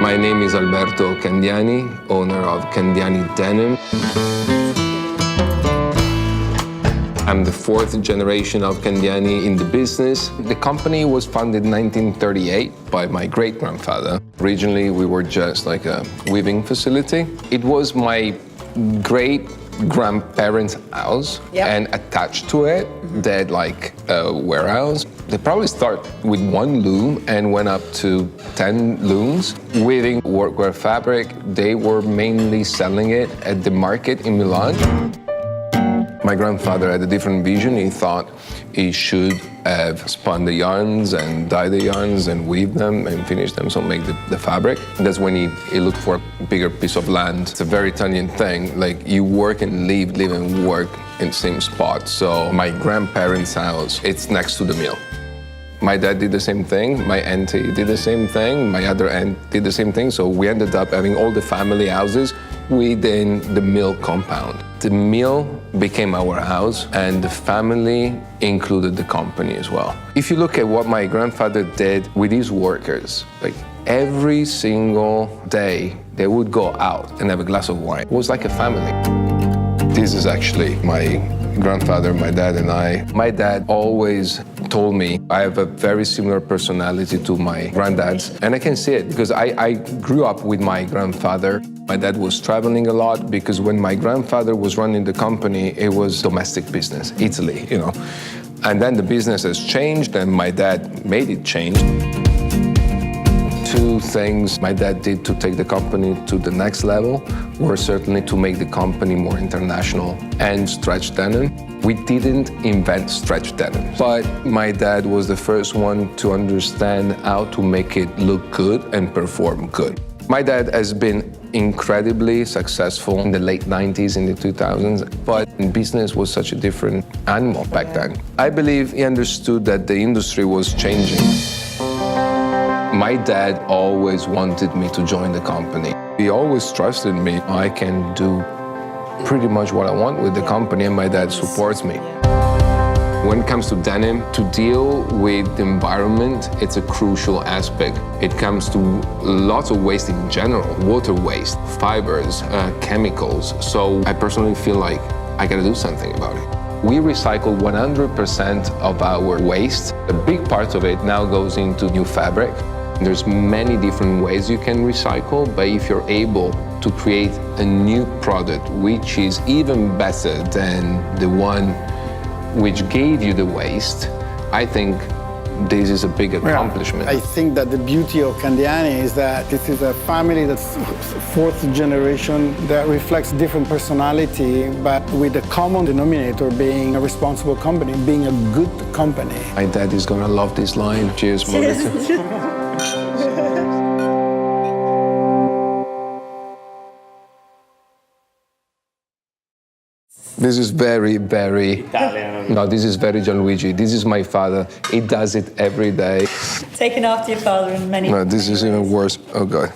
My name is Alberto Candiani, owner of Candiani Denim. I'm the fourth generation of Candiani in the business. The company was founded in 1938 by my great-grandfather. Originally, we were just like a weaving facility. It was my great-grandparents' house, and attached to it, they had like a warehouse. They probably started with one loom and went up to 10 looms. Weaving workwear fabric, they were mainly selling it at the market in Milan. My grandfather had a different vision. He thought he should have spun the yarns and dye the yarns and weave them and finish them, so make the fabric. That's when he looked for a bigger piece of land. It's a very Italian thing, like you work and live and work in the same spot. So my grandparents' house, it's next to the mill. My dad did the same thing, my auntie did the same thing, my other aunt did the same thing, so we ended up having all the family houses within the mill compound. The mill became our house, and the family included the company as well. If you look at what my grandfather did with his workers, like every single day they would go out and have a glass of wine. It was like a family. This is actually my grandfather, my dad, and I. My dad always told me I have a very similar personality to my granddad's, and I can see it because I grew up with my grandfather. My dad was traveling a lot because when my grandfather was running the company, it was domestic business, Italy, you know. And then the business has changed, and my dad made it change. Two things my dad did to take the company to the next level were certainly to make the company more international and stretch denim. We didn't invent stretch denim, but my dad was the first one to understand how to make it look good and perform good. My dad has been incredibly successful in the late 90s, in the 2000s, but business was such a different animal back then. I believe he understood that the industry was changing. My dad always wanted me to join the company. He always trusted me. I can do pretty much what I want with the company, and my dad supports me. When it comes to denim, to deal with the environment, it's a crucial aspect. It comes to lots of waste in general, water waste, fibers, chemicals. So I personally feel like I gotta do something about it. We recycle 100% of our waste. A big part of it now goes into new fabric. There's many different ways you can recycle, but if you're able to create a new product which is even better than the one which gave you the waste, I think this is a big accomplishment. I think that the beauty of Candiani is that this is a family that's fourth generation that reflects different personality, but with a common denominator being a responsible company, being a good company. My dad is gonna love this line. Cheers, Mauricio. This is very, very Italian. No, this is very Gianluigi. This is my father. He does it every day. Taken after your father in many No, this is even worse. Oh, God.